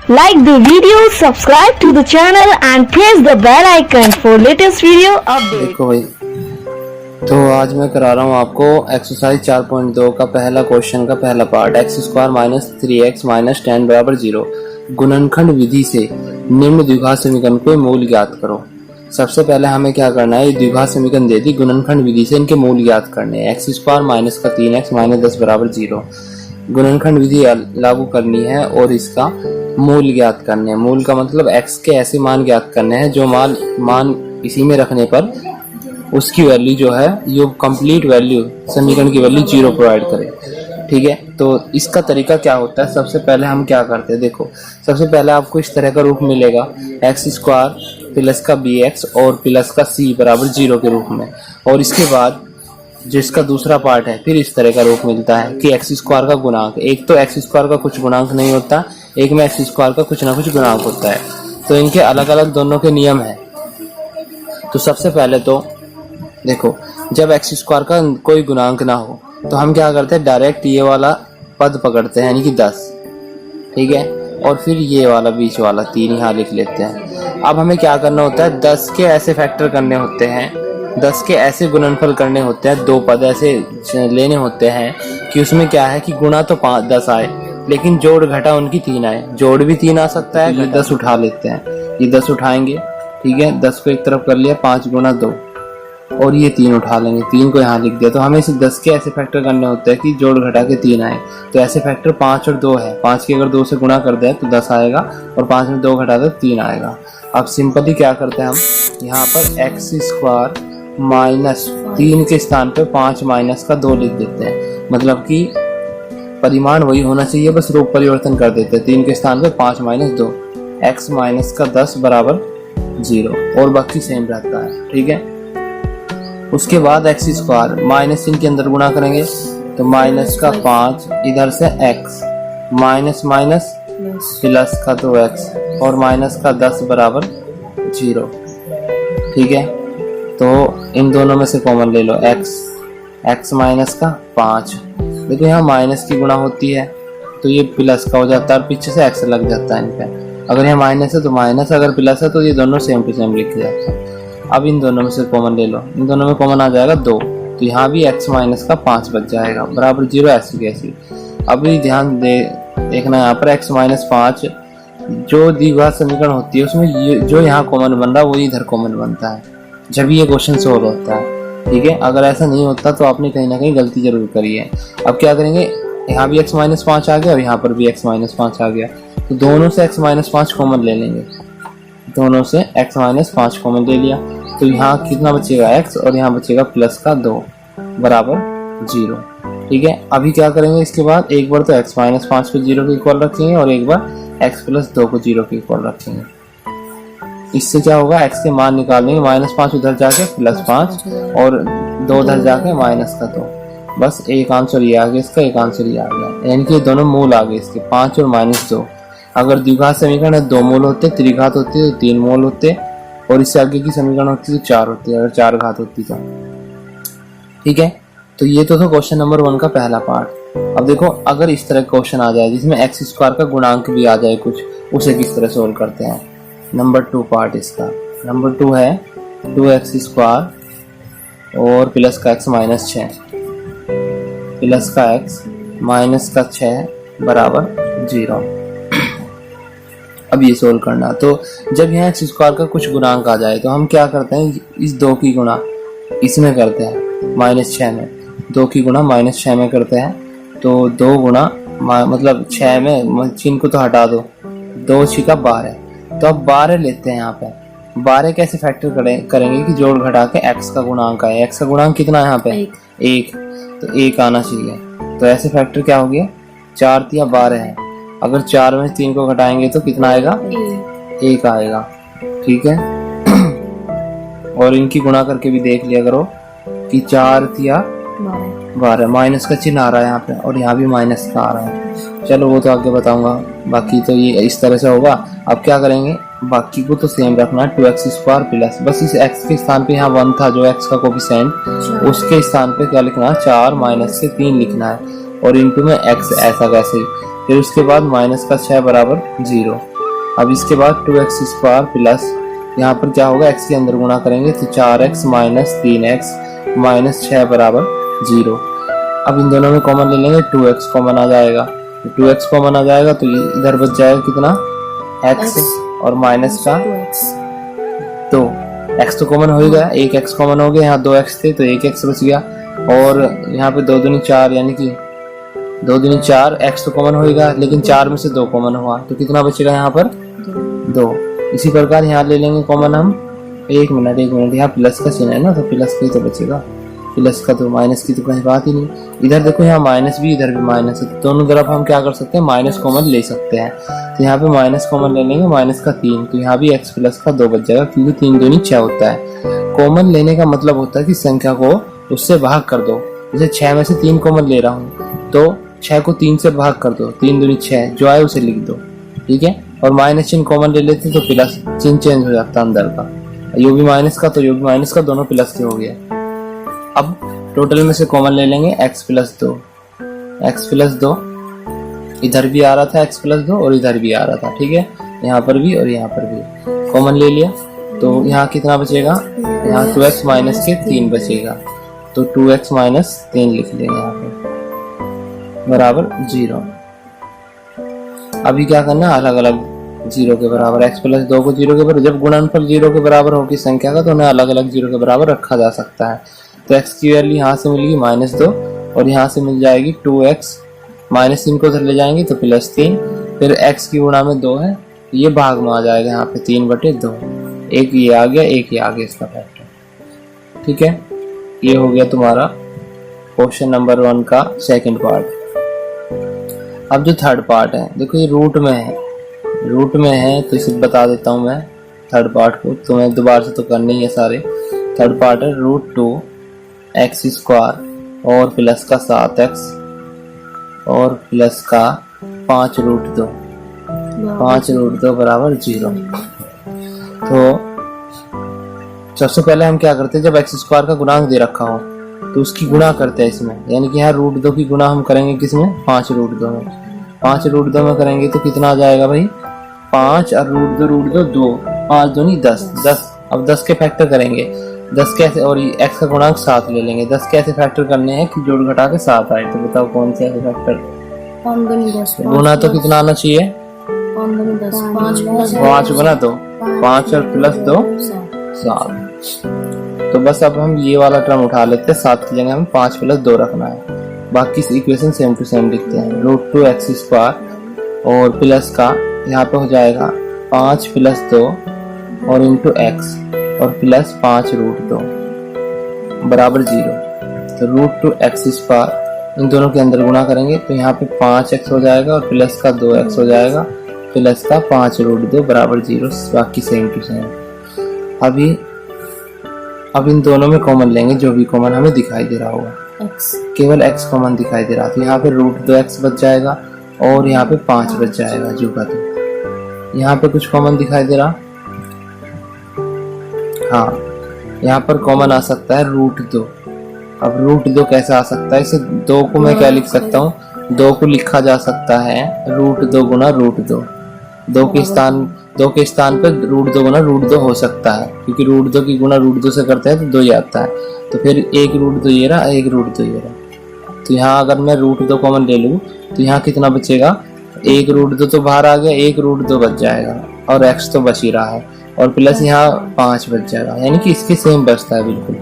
Like the video, subscribe to the channel and press the bell icon for latest video update। देखो भाई, तो आज मैं करा रहा हूँ आपको एक्सरसाइज 4.2 का पहला क्वेश्चन का पहला part. X square minus 3x minus 10 बराबर 0 गुणनखंड विधि से निम्न द्विघात समीकरण के मूल ज्ञात करो। सबसे पहले हमें क्या करना है, ये द्विघात समीकरण दे दी, गुणनखंड विधि से इनके मूल ज्ञात करने हैं। एक्स स्क्वायर माइनस का 3x माइनस 10 बराबर 0 गुणनखंड विधि लागू करनी है और इसका मूल ज्ञात करने हैं। मूल का मतलब x के ऐसे मान ज्ञात करने हैं जो मान इसी में रखने पर उसकी वैल्यू जो है ये कंप्लीट वैल्यू समीकरण की वैल्यू 0 प्रोवाइड करे। ठीक है, तो इसका तरीका क्या होता है, सबसे पहले हम क्या करते हैं, देखो सबसे पहले आपको इस तरह का रूप मिलेगा एक्स स्क्वायर प्लस का bx और प्लस का c बराबर 0 के रूप में, और इसके बाद जिसका दूसरा पार्ट है फिर इस तरह का रूप मिलता है कि एक्स स्क्वायर का गुणांक, एक तो एक्स स्क्वायर का कुछ गुणांक नहीं होता, एक में एक्स स्क्वायर का कुछ ना कुछ गुणांक होता है, तो इनके अलग अलग दोनों के नियम है। तो सबसे पहले तो देखो, जब एक्स स्क्वायर का कोई गुणांक ना हो तो हम क्या करते हैं, डायरेक्ट ये वाला पद पकड़ते हैं यानी कि 10, ठीक है, और फिर ये वाला बीच वाला 3 यहाँ लिख लेते हैं। अब हमें क्या करना होता है, 10 के ऐसे फैक्टर करने होते हैं, 10 के ऐसे गुणनफल करने होते हैं, 2 पद ऐसे लेने होते हैं कि उसमें क्या है कि गुणा तो 10 आए लेकिन जोड़ घटा उनकी 3 आए। जोड़ भी 3 आ सकता है, ये 10 उठा लेते हैं, ये 10 उठाएंगे, ठीक है, 10 को एक तरफ कर लिया, 5 गुणा 2, और ये 3 उठा लेंगे, 3 को यहाँ लिख दिया। तो हमें इसे 10 के ऐसे फैक्टर करने होते हैं कि जोड़ घटा के 3 आए। तो ऐसे फैक्टर 5 और 2 है, 5 के अगर 2 से गुणा कर दे तो 10 आएगा और 5 में 2 घटा दे 3 आएगा। अब सिंपली क्या करते हैं, हम यहाँ पर एक्स स्क्वायर माइनस 3 के स्थान पे 5 माइनस का 2 लिख देते हैं, मतलब कि परिमाण वही होना चाहिए, बस रूप परिवर्तन कर देते हैं। 3 के स्थान पे 5 माइनस 2, एक्स माइनस का 10 बराबर 0, और बाकी सेम रहता है। ठीक है, उसके बाद एक्स स्क्वायर माइनस चिन्ह के अंदर गुणा करेंगे तो माइनस का 5, इधर से एक्स माइनस माइनस प्लस का 2x और माइनस का 10 बराबर 0। ठीक है, तो इन दोनों में से कॉमन ले लो, x माइनस का 5, देखो यहाँ माइनस की गुणा होती है तो ये प्लस का हो जाता है और पीछे से x लग जाता है इनका। अगर यहाँ माइनस है तो माइनस, अगर प्लस है तो ये दोनों सेम टू सेम लिखे जाते हैं। अब इन दोनों में से कॉमन ले लो, इन दोनों में कॉमन आ जाएगा 2, तो यहाँ भी x माइनस का 5 बच जाएगा बराबर 0, ऐसी कैसी। अभी ध्यान देखना यहाँ पर x माइनस 5 जो द्विघात समीकरण होती है उसमें जो यहाँ कॉमन बन रहा है वो इधर कॉमन बनता है जब ये क्वेश्चन सोल्व होता है। ठीक है, अगर ऐसा नहीं होता तो आपने कहीं ना कहीं गलती जरूर करी है। अब क्या करेंगे, यहाँ भी x माइनस 5 आ गया और यहाँ पर भी x माइनस 5 आ गया, तो दोनों से x माइनस 5 कॉमन ले लेंगे, दोनों से x माइनस 5 कॉमन ले लिया तो यहाँ कितना बचेगा x और यहाँ बचेगा प्लस का 2 बराबर 0। ठीक है, अभी क्या करेंगे, इसके बाद एक बार तो x माइनस 5 को 0 के इक्वल रखेंगे और एक बार x प्लस 2 को 0 के इक्वल रखेंगे। इससे क्या होगा, x के मान निकालेंगे, माइनस 5 उधर जाके प्लस 5 और 2 उधर जाके माइनस का 2, बस एक आंसर ये आ गया इसका, एक आंसर ये आ गया, यानी कि दोनों मूल आ गए इसके, 5 और माइनस 2। अगर द्विघात समीकरण है 2 मूल होते, त्रिघात होती तो 3 मूल होते, और इससे आगे की समीकरण होती तो 4 होती, अगर 4 घात होती तो। ठीक है, तो ये तो था क्वेश्चन नंबर 1 का पहला पार्ट। अब देखो, अगर इस तरह क्वेश्चन आ जाए जिसमें एक्स स्क्वायर का गुणांक भी आ जाए कुछ, उसे किस तरह सोल्व करते हैं। नंबर 2 पार्ट इसका, नंबर 2 है 2x स्क्वायर और प्लस का x माइनस 6 प्लस का x माइनस का 6 बराबर 0। अब ये सोल्व करना, तो जब यहाँ एक्स स्क्वायर का कुछ गुणांक आ जाए तो हम क्या करते हैं, इस 2 की गुणा इसमें करते हैं माइनस 6 में, 2 की गुणा माइनस 6 में करते हैं, तो 2 गुणा मतलब 6 में चिन्ह को तो हटा दो, 2 छिका 12, तो अब 12 लेते हैं यहाँ पे। 12 कैसे फैक्टर करेंगे कि जोड़ घटा के x का गुणांक आए, x का गुणांक कितना है यहाँ पे 1, तो 1 आना चाहिए, तो ऐसे फैक्टर क्या हो गया, 4 या 12 है, अगर 4 में 3 को घटाएंगे तो कितना आएगा, 1 आएगा। ठीक है, और इनकी गुणा करके भी देख लिया करो कि 4 या 12, माइनस का चिन्ह आ रहा है यहाँ पे और यहाँ भी माइनस का आ रहा है। चलो वो तो आगे बताऊंगा, बाकी तो ये इस तरह से होगा। अब क्या करेंगे, बाकी को तो सेम रखना है, 2x स्क्वायर प्लस, बस इस x के स्थान पे यहाँ 1 था जो x का कोफिशिएंट, उसके स्थान पे क्या लिखना है, 4 माइनस से 3 लिखना है, और इनटू में x ऐसा कैसे फिर उसके बाद माइनस का 6 बराबर 0। अब इसके बाद 2x स्क्वायर प्लस यहाँ पर क्या होगा, x के अंदर गुणा करेंगे तो 4x माइनस 3x माइनस 6 बराबर 0। अब इन दोनों में कॉमन ले लेंगे, 2x कॉमन आ जाएगा, तो 2x कॉमन आ जाएगा तो इधर बच जाएगा कितना, x और माइनस का 2। x तो कॉमन हो ही गया, एक x कॉमन हो गया, यहाँ 2x थे तो एक x बच गया, और यहाँ पे 2 दूनी 4 यानी कि 2 दूनी 4, x तो कॉमन होगा लेकिन 4 में से 2 कॉमन हुआ तो कितना बचेगा यहाँ पर 2। इसी प्रकार यहाँ ले लेंगे कॉमन हम, एक मिनट यहाँ प्लस का चिन्ह है ना, तो प्लस का ही तो बचेगा, प्लस का तो माइनस की तो कहीं बात ही नहीं। इधर देखो यहाँ माइनस भी इधर भी माइनस है, तो दोनों तरफ हम क्या कर सकते हैं, माइनस कॉमन ले सकते हैं। तो यहाँ पे माइनस कॉमन ले लेंगे, माइनस का 3, तो यहाँ भी x प्लस का 2 बच जाएगा, क्योंकि 3 दूनी 6 होता है। कॉमन लेने का मतलब होता है कि संख्या को उससे भाग कर दो, जैसे 6 में से 3 कॉमन ले रहा हूँ तो 6 को 3 से भाग कर दो, 3 दूनी 6, जो आए उसे लिख दो, ठीक है। और माइनस चिन्ह कॉमन ले लेते तो प्लस चिन्ह चेंज हो जाता अंदर का, यो भी माइनस का तो यो भी माइनस का, दोनों प्लस के हो गए। अब टोटल में से कॉमन ले लेंगे x प्लस 2, इधर भी आ रहा था x प्लस 2 और इधर भी आ रहा था, ठीक है, यहाँ पर भी और यहाँ पर भी कॉमन ले लिया, तो यहाँ कितना बचेगा, यहाँ 2x माइनस के 3 बचेगा, तो 2x माइनस 3 लिख लेंगे यहाँ पे बराबर 0। अभी क्या करना है, अलग अलग 0 के बराबर, x प्लस 2 को 0 के बराबर, जब गुणनफल 0 के बराबर होगी संख्या का तो उन्हें अलग अलग 0 के बराबर रखा जा सकता है। तो x की वैल्यू यहाँ से मिलेगी -2 और यहाँ से मिल जाएगी 2x, माइनस 3 को उधर ले जाएंगे तो +3, फिर x की गुणा में 2 है, ये भाग में आ जाएगा यहाँ पे 3/2, एक ये आ गया, एक ये आ गया इसका फैक्टर, ठीक है। ये हो गया तुम्हारा क्वेश्चन नंबर 1 का सेकंड पार्ट। अब जो थर्ड पार्ट है, देखो ये रूट में है तो इसे बता देता हूँ मैं थर्ड पार्ट को, तुम्हें दोबारा से तो करने ही है सारे। थर्ड पार्ट है √2x स्क्वायर और प्लस का 7x और प्लस का 5√2 बराबर 0। तो सबसे पहले हम क्या करते हैं, जब x स्क्वायर का गुणांक दे रखा हो तो उसकी गुणा करते हैं इसमें, यानी कि यहाँ √2 की गुणा हम करेंगे किसमें, 5√2 में। 5√2 में करेंगे तो कितना आ जाएगा भाई, 5 और √2 2, 5 दूनी 10। अब 10 के फैक्टर करेंगे, 10 कैसे, और x का गुणांक 7 ले लेंगे। 10 कैसे फैक्टर करने हैं कि जोड़ घटा के 7 आए, तो बताओ कौन से ऐसे फैक्टर। गुना तो कितना आना चाहिए, 5 गुना 2, 5 और प्लस 2 7। तो बस अब हम ये वाला टर्म उठा लेते हैं, 7 की जगह हमें 5 प्लस 2 रखना है। बाकी इक्वेशन सेम टू सेम लिखते हैं, √2x स्क्वायर और प्लस का यहाँ पे हो जाएगा 5 प्लस 2 और इंटू x और प्लस 5√2 बराबर 0। तो √2x स्क्वायर इन दोनों के अंदर गुणा करेंगे तो यहाँ पे 5x हो जाएगा और प्लस का 2x हो जाएगा, प्लस का 5√2 बराबर 0, बाकी सेम टू सेम। अब इन दोनों में कॉमन लेंगे, जो भी कॉमन हमें दिखाई दे रहा होगा, केवल x कॉमन दिखाई दे रहा, तो यहाँ पे √2x बच जाएगा और यहाँ पे 5 बच जाएगा जो का तो। यहाँ पे कुछ कॉमन दिखाई दे रहा, हाँ यहाँ पर कॉमन आ सकता है √2। अब √2 कैसे आ सकता है, इसे 2 को मैं क्या लिख सकता हूँ, 2 को लिखा जा सकता है √2 गुना √2, 2 के स्थान पर √2 गुना √2 हो सकता है, क्योंकि √2 की गुना √2 से करते हैं तो 2 ही आता है, तो फिर एक √2 ये रहा, एक √2 ये रहा। तो यहाँ अगर मैं √2 कॉमन ले लूँ तो यहाँ कितना बचेगा, एक √2 तो बाहर आ गया, एक √2 बच जाएगा और x तो बच ही रहा है, और प्लस यहाँ 5 बच जाएगा, यानी कि इसके सेम बचता है बिल्कुल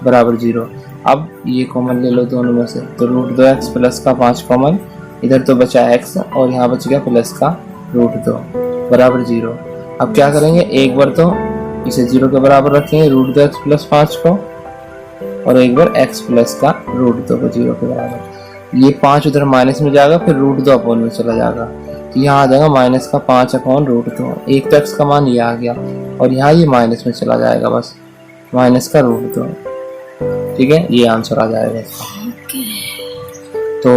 बराबर 0। अब ये कॉमन ले लो दोनों में से, तो √2x प्लस का 5 कॉमन, इधर तो बचा x और यहाँ बच गया प्लस का √2 बराबर 0। अब क्या करेंगे, एक बार तो इसे 0 के बराबर रखेंगे √2x प्लस 5 को, और एक बार x प्लस का √2 को 0 के बराबर। ये 5 उधर माइनस में जाएगा, फिर √2 अपॉन में चला जाएगा, तो यहाँ आ जाएगा माइनस का 5 अपॉन √2। एक तो x का मान ये आ गया और यहाँ ये माइनस में चला जाएगा, बस माइनस का √2, ठीक है, ये आंसर आ जाएगा इसका। तो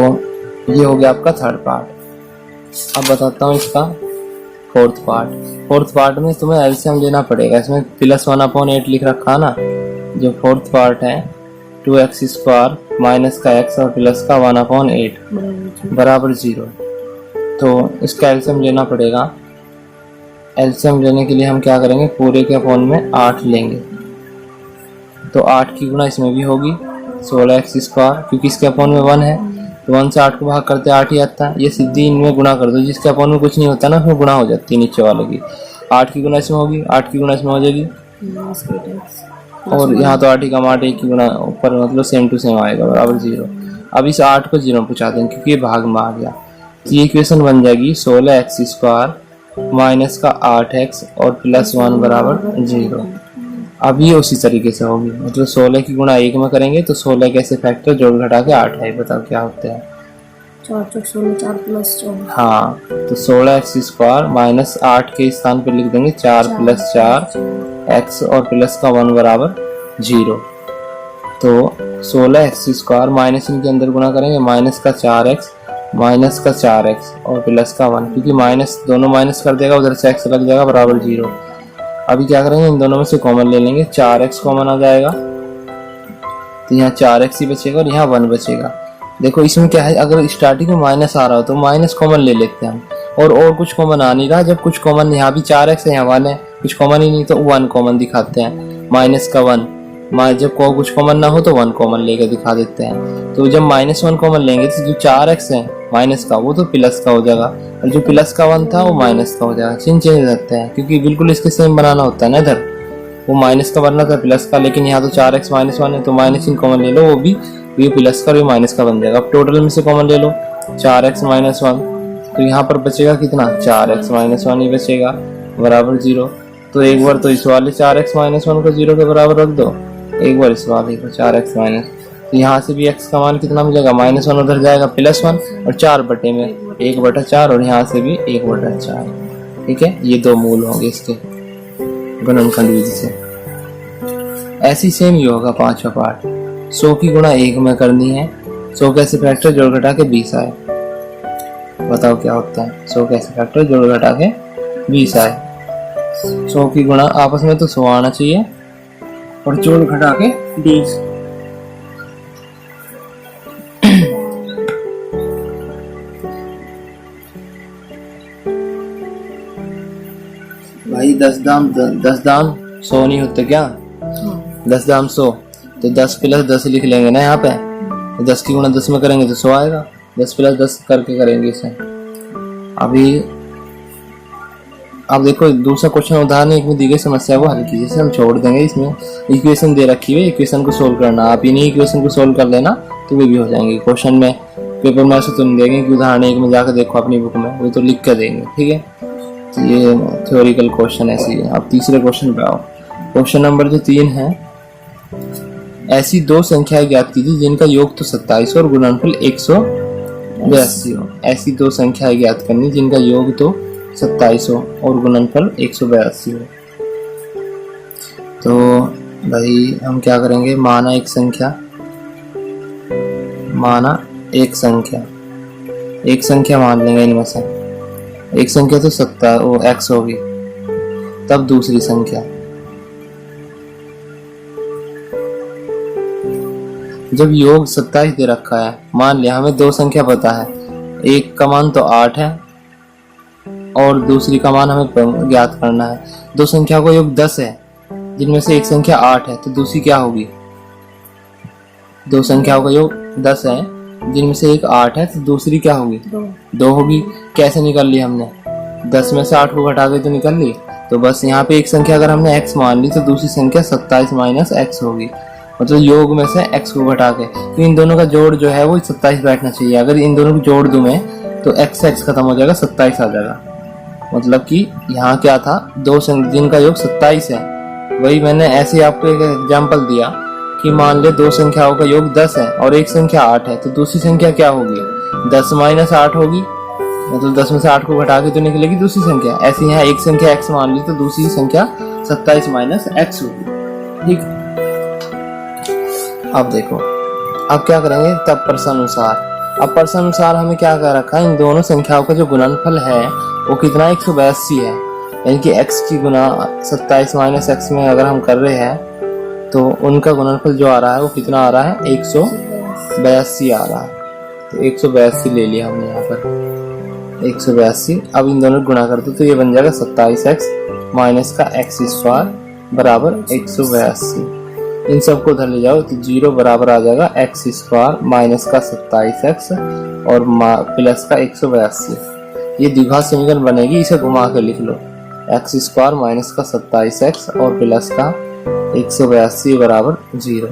ये हो गया आपका थर्ड पार्ट। अब बताता हूँ इसका फोर्थ पार्ट में तुम्हें एलसीएम लेना पड़ेगा। इसमें +1/8 लिख रखा ना, जो फोर्थ पार्ट है 2x स्क्वायर माइनस का x और प्लस का 1/8 बराबर 0। तो इसका एलसीएम लेना पड़ेगा। एलसीएम लेने के लिए हम क्या करेंगे, पूरे के अपॉन में 8 लेंगे, तो 8 की गुणा इसमें भी होगी 16x², क्योंकि इसके अपॉन में 1 है, तो 1 से 8 को भाग करते 8 ही आता है। ये सीधी इनमें गुणा कर दो, जिसके अपॉन में कुछ नहीं होता ना उसमें गुणा हो जाती है नीचे वाले की। 8 की गुणा इसमें होगी, 8 की गुणा इसमें हो जाएगी, और यहाँ तो 8 ही कम 8 1 की गुणा ऊपर, मतलब सेम टू सेम आएगा बराबर 0। अब इस 8 को 0 पहुँचा देंगे क्योंकि ये भाग में आ गया, तो ये इक्वेशन बन जाएगी 16x² माइनस का 8x और प्लस 1 बराबर 0। अब ये उसी तरीके से होगी, मतलब 16 की गुणा 1 में करेंगे तो 16 कैसे फैक्टर जोड़ घटा के 8 है, बताओ क्या होता है। 4 16 4 प्लस 4। हाँ, तो 16x² माइनस 8 के स्थान पे लिख देंगे 4 प्लस 4 x और प्लस का 1 बराबर 0। तो 16x² माइनस इनके अंदर गुणा करेंगे, माइनस का 4x माइनस का 4x और प्लस का 1, क्योंकि माइनस दोनों माइनस कर देगा, उधर से x लग जाएगा बराबर 0। अभी क्या करेंगे, इन दोनों में से कॉमन ले लेंगे, 4x कॉमन आ जाएगा, तो यहाँ 4x ही बचेगा और यहाँ 1 बचेगा। देखो इसमें क्या है, अगर स्टार्टिंग में माइनस आ रहा हो तो माइनस कॉमन ले लेते हैं हम, और कुछ कॉमन आ नहीं रहा, जब कुछ कॉमन, यहाँ भी 4x है यहाँ 1 है, कुछ कॉमन ही नहीं तो 1 कॉमन दिखाते हैं, माइनस का 1, जब कुछ कॉमन ना हो तो 1 कॉमन लेकर दिखा देते हैं। तो जब -1 कॉमन लेंगे तो जो 4x है माइनस का वो तो प्लस का हो जाएगा, और जो प्लस का 1 था वो माइनस का हो जाएगा। चिन्ह चेंज रहते हैं क्योंकि बिल्कुल इसके सेम बनाना होता है ना, इधर वो माइनस का बनना था प्लस का, लेकिन यहाँ तो 4x -1 है तो माइनस चिन्ह कॉमन ले लो, वो भी ये प्लस का और ये माइनस का बन जाएगा। अब टोटल में से कॉमन ले लो 4x -1, तो यहाँ पर बचेगा कितना, 4x -1 ही बचेगा बराबर 0। तो एक बार तो इस वाले 4x -1 को 0 के बराबर रख दो, एक बार इस वाले को 4x माइनस, तो यहाँ से भी x का मान कितना मिलेगा, -1 उधर जाएगा +1 और 4 बटे में 1/4, और यहाँ से भी 1/4। ठीक है, ये दो मूल होंगे इसके गुणनखंड विधि से। ऐसी सेम ही होगा 5वां पार्ट। 100 की गुणा 1 में करनी है, 100 कैसे फैक्टर जोड़ घटा के 20 आए, बताओ क्या होता है। 100 कैसे फैक्टर जोड़ घटा के 20 आए, 100 की गुणा आपस में तो 100 आना चाहिए और जोड़ घटा के 20। भाई 10 दाम 100 नहीं होते क्या, 10 दाम 100, तो 10 + 10 लिख लेंगे ना यहाँ पे, तो 10 की गुणा 10 में करेंगे तो 100 आएगा, 10 + 10 करके करेंगे इसे। अभी अब देखो दूसरा क्वेश्चन उदाहरण एक में दी गई समस्या को हल कीजिए, हम छोड़ देंगे, इसमें इक्वेशन दे रखी है, इक्वेशन को सोल्व करना, आप इन्हीं इक्वेशन को सोल्व कर लेना तो वे भी हो जाएंगे। क्वेश्चन में पेपर में ऐसे तो नहीं देंगे कि उदाहरण एक में जाकर देखो अपनी बुक में, वो तो लिख कर देंगे। ठीक है, तो ये थ्योरिकल क्वेश्चन ऐसी है। अब तीसरे क्वेश्चन पे आओ। क्वेश्चन नंबर जो 3 है, ऐसी दो संख्याएं ज्ञात कीजिए जिनका योग तो 27 और गुणनफल 182 हो। ऐसी दो संख्याएं ज्ञात करनी जिनका योग तो 27 हो और गुणनफल 182 हो। तो भाई हम क्या करेंगे, माना एक संख्या मान लेंगे, इनमें से एक संख्या तो 27 वो x होगी, तब दूसरी संख्या, जब योग 27 दे रखा है, मान लिया हमें दो संख्या पता है, एक का मान तो 8 है और दूसरी का मान हमें ज्ञात करना है। दो संख्या को योग 10 है जिनमें से एक संख्या 8 है, तो दूसरी क्या होगी। दो संख्याओं का योग 10 है जिनमें से एक 8 है, तो दूसरी क्या होगी, 2 होगी। कैसे निकाल ली हमने, 10 में से 8 को घटा के तो निकाल ली। तो बस यहाँ पे एक संख्या अगर हमने x मान ली तो दूसरी संख्या 27 - x होगी, मतलब योग में से x को घटा के। तो इन दोनों का जोड़ जो है वो 27 बैठना चाहिए। अगर इन दोनों को जोड़ दूं मैं तो x खत्म हो जाएगा, 27 आ जाएगा। मतलब कि यहाँ क्या था, दो जिनका योग 27 है, वही मैंने ऐसे आपको एक एग्जाम्पल दिया कि मान ले दो संख्याओं का योग 10 है और एक संख्या 8 है, तो दूसरी संख्या क्या होगी, 10 - 8 होगी, मतलब 10 में से 8 को घटा के तो निकलेगी दूसरी संख्या। ऐसे यहाँ एक संख्या x मान ली तो दूसरी संख्या 27 - x होगी। ठीक, अब देखो अब क्या करेंगे, तब प्रश्नानुसार। अब प्रश्नानुसार हमें क्या कर रखा है, इन दोनों संख्याओं का जो गुणनफल है वो कितना, 182 है, यानी कि x की गुना 27 - x में अगर हम कर रहे हैं तो उनका गुणनफल जो आ रहा है वो कितना आ रहा है, 182 आ रहा है। तो 182 ले लिया हमने यहाँ पर। 182। अब इन दोनों को गुणा कर दो तो ये बन जाएगा 27x माइनस का x स्क्वायर बराबर 182। इन सबको उधर ले जाओ तो 0 बराबर आ जाएगा x स्क्वायर माइनस का 27x और प्लस का 182। ये द्विघात समीकरण बनेगी, इसे घुमा के लिख लो, x स्क्वायर माइनस का 27x और प्लस का 182 बराबर 0।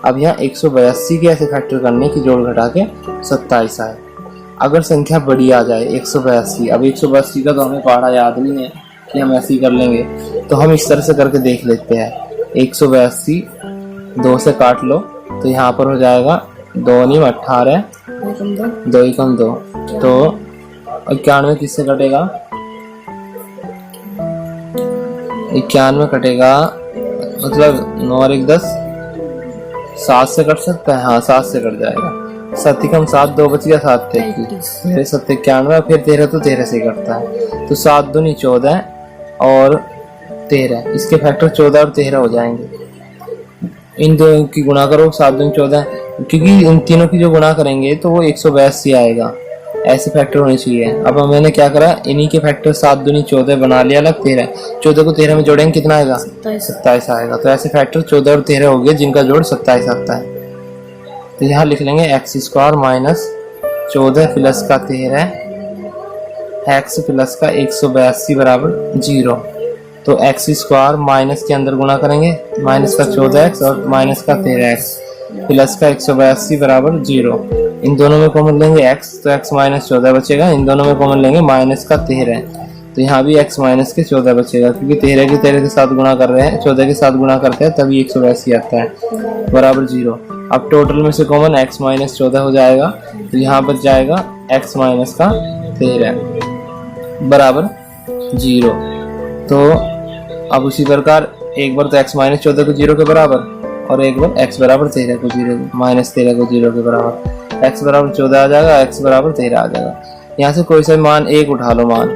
अब यहाँ 182 के ऐसे फैक्टर करने की जोड़ घटा के 27 आए। अगर संख्या बड़ी आ जाए 182, अब 182 का तो हमें पढ़ा याद नहीं है कि हम ऐसे ही कर लेंगे, तो हम इस तरह से करके देख लेते हैं। 182 2 से काट लो तो यहाँ पर हो जाएगा 2 नहीं 18, 2 एकम 2, तो 91 किससे कटेगा, 91 कटेगा, मतलब 9 और 1 10, 7 से कट सकता है, हाँ 7 से कट जाएगा। 7 कम 7, 2 बच गया, 7 33, 7 91, फिर 13 तो 13 से कटता है, तो 7 दूनी 14 और 13, इसके फैक्टर 14 और 13 हो जाएंगे। इन दोनों की गुणा करो, 7 दूनी 14, क्योंकि इन तीनों की जो गुणा करेंगे तो वो 182 आएगा, ऐसे फैक्टर होने चाहिए। अब मैंने क्या करा, इन्हीं के फैक्टर 7 दूनी 14 बना लिया अलग, 13, 14 को 13 में जोड़ेंगे कितना आएगा, 27 आएगा। तो ऐसे फैक्टर 14 और 13 हो गए जिनका जोड़ 27 आता है। तो यहाँ लिख लेंगे x स्क्वायर माइनस 14 प्लस का 13 x प्लस का 182 बराबर 0। तो x स्क्वायर माइनस के अंदर गुणा करेंगे, माइनस का 14x और माइनस का 13x प्लस का 182 बराबर 0। इन दोनों में कॉमन लेंगे x, तो x माइनस 14 बचेगा। इन दोनों में कॉमन लेंगे माइनस का 13, तो यहाँ भी x माइनस के 14 बचेगा, क्योंकि 13 के साथ गुणा कर रहे हैं, 14 के साथ गुणा करते हैं तभी 182 आता है बराबर 0। अब टोटल में से कॉमन x माइनस 14 हो जाएगा, तो यहाँ बच जाएगा x माइनस का 13 बराबर 0। तो अब उसी प्रकार एक बार तो x माइनस 14 को 0 के बराबर और एक बार x बराबर 13 को 0 माइनस 13 को 0 के बराबर, x बराबर 14 आ जाएगा, x बराबर 13 आ जाएगा। यहाँ से कोई सा मान एक उठा लो मान।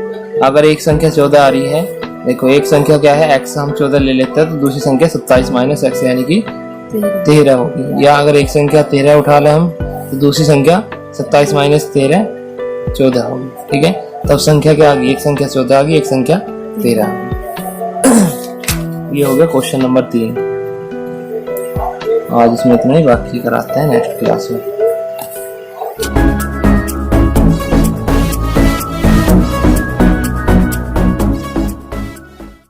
अगर एक संख्या 14 आ रही है, देखो एक संख्या क्या है, x हम 14 ले लेते हैं तो दूसरी संख्या 27 माइनस x यानी कि 13 होगी। या अगर एक संख्या 13 उठा ले हम तो दूसरी संख्या 27 माइनस 13 14 होगी। ठीक है, तब संख्या क्या आ गई, एक संख्या 14 आ गई, एक संख्या 13 आ गई। ये हो गया क्वेश्चन नंबर 3। आज इसमें इतना ही, बाकी कराते हैं नेक्स्ट क्लास में।